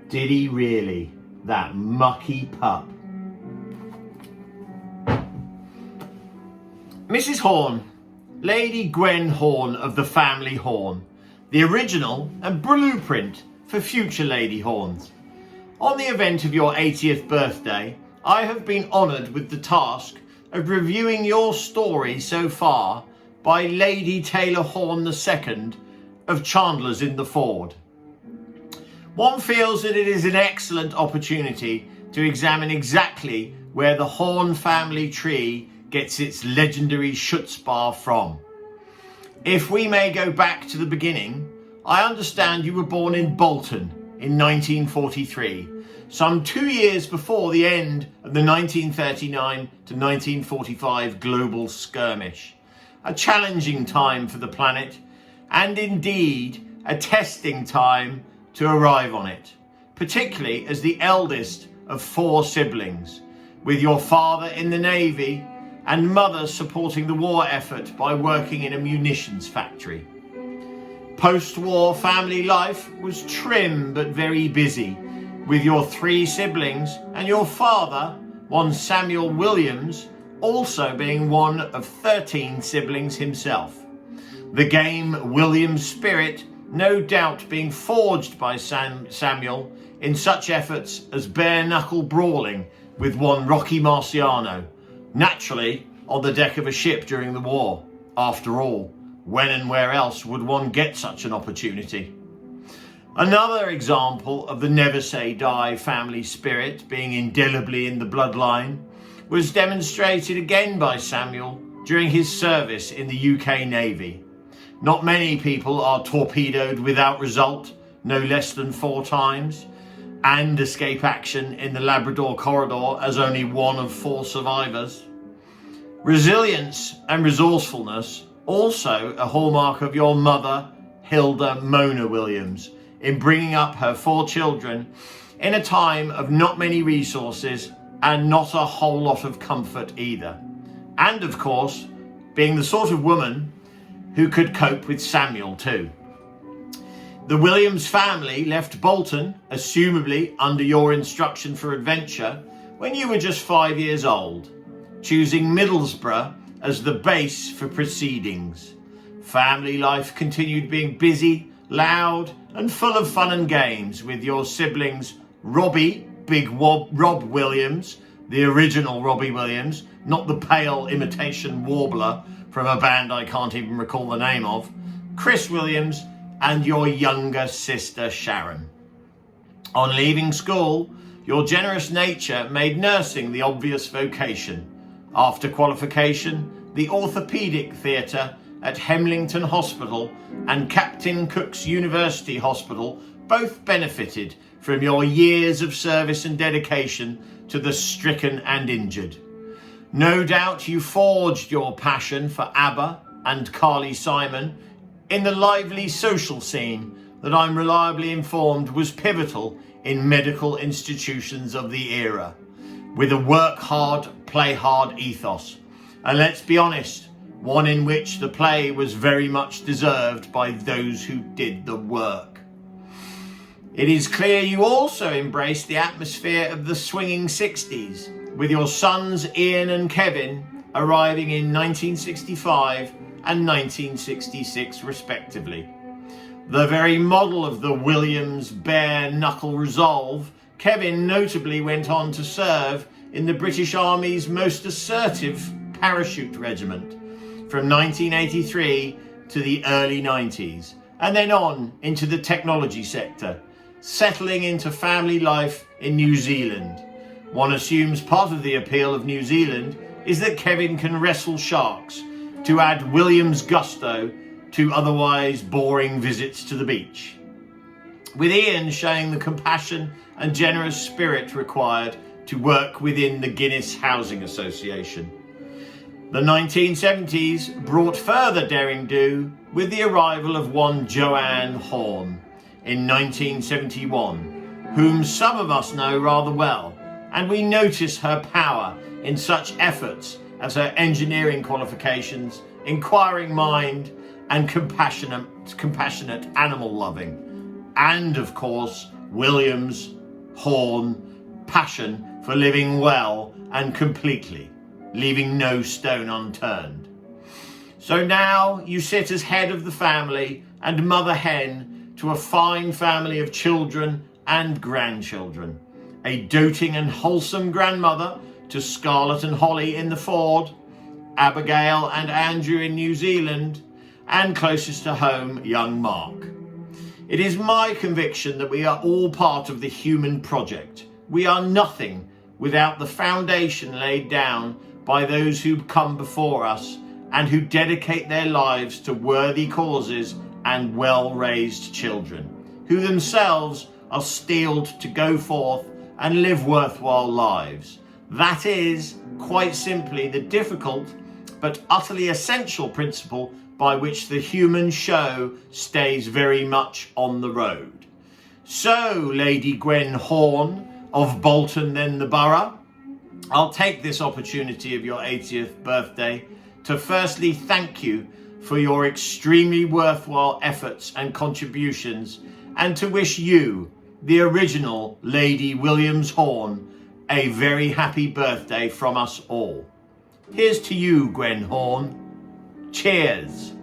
Did he really? That mucky pup. Mrs. Horne, Lady Gwen Horne of the family Horne, the original and blueprint for future Lady Hornes. On the event of your 80th birthday, I have been honoured with the task of reviewing your story so far by Lady Taylor Horne II of Chandler's in the Ford. One feels that it is an excellent opportunity to examine exactly where the Horne family tree gets its legendary chutzpah from. If we may go back to the beginning, I understand you were born in Bolton in 1943, some 2 years before the end of the 1939 to 1945 global skirmish. A challenging time for the planet, and indeed a testing time to arrive on it, particularly as the eldest of 4 siblings, with your father in the Navy and mother supporting the war effort by working in a munitions factory. Post-war family life was trim but very busy, with your 3 siblings and your father, one Samuel Williams, also being one of 13 siblings himself. The game Williams spirit no doubt being forged by Samuel in such efforts as bare-knuckle brawling with one Rocky Marciano, naturally on the deck of a ship during the war. After all, when and where else would one get such an opportunity? Another example of the never say die family spirit being indelibly in the bloodline was demonstrated again by Samuel during his service in the UK Navy. Not many people are torpedoed without result, no less than 4 times, and escape action in the Labrador corridor as only one of 4 survivors. Resilience and resourcefulness, also a hallmark of your mother, Hilda Mona Williams, in bringing up her 4 children in a time of not many resources and not a whole lot of comfort either. And of course, being the sort of woman who could cope with Samuel too. The Williams family left Bolton, assumably under your instruction for adventure, when you were just 5 years old, choosing Middlesbrough as the base for proceedings. Family life continued being busy, loud and full of fun and games with your siblings Robbie, Big Rob Williams, the original Robbie Williams, not the pale imitation warbler from a band I can't even recall the name of, Chris Williams and your younger sister Sharon. On leaving school, your generous nature made nursing the obvious vocation. After qualification, the orthopaedic theatre at Hemlington Hospital and Captain Cook's University Hospital both benefited from your years of service and dedication to the stricken and injured. No doubt you forged your passion for ABBA and Carly Simon in the lively social scene that I'm reliably informed was pivotal in medical institutions of the era, with a work hard, play hard ethos. And let's be honest, one in which the play was very much deserved by those who did the work. It is clear you also embraced the atmosphere of the swinging 60s, with your sons Ian and Kevin arriving in 1965 and 1966 respectively. The very model of the Williams bare-knuckle resolve, Kevin notably went on to serve in the British Army's most assertive parachute regiment from 1983 to the early 90s, and then on into the technology sector, settling into family life in New Zealand. One assumes part of the appeal of New Zealand is that Kevin can wrestle sharks to add Williams' gusto to otherwise boring visits to the beach, with Ian showing the compassion and generous spirit required to work within the Guinness Housing Association. The 1970s brought further derring-do with the arrival of one Joanne Horne in 1971, whom some of us know rather well, and we notice her power in such efforts as her engineering qualifications, inquiring mind, and compassionate animal loving. And of course, Williams Horne passion for living well and completely, leaving no stone unturned. So now you sit as head of the family and mother hen to a fine family of children and grandchildren, a doting and wholesome grandmother to Scarlett and Holly in the Ford, Abigail and Andrew in New Zealand, and closest to home, young Mark. It is my conviction that we are all part of the human project. We are nothing without the foundation laid down by those who come before us and who dedicate their lives to worthy causes and well-raised children, who themselves are steeled to go forth and live worthwhile lives. That is, quite simply, the difficult but utterly essential principle by which the human show stays very much on the road. So, Lady Gwen Horne of Bolton, then the Borough, I'll take this opportunity of your 80th birthday to firstly thank you for your extremely worthwhile efforts and contributions, and to wish you, the original Lady Williams Horne, a very happy birthday from us all. Here's to you, Gwen Horne. Cheers.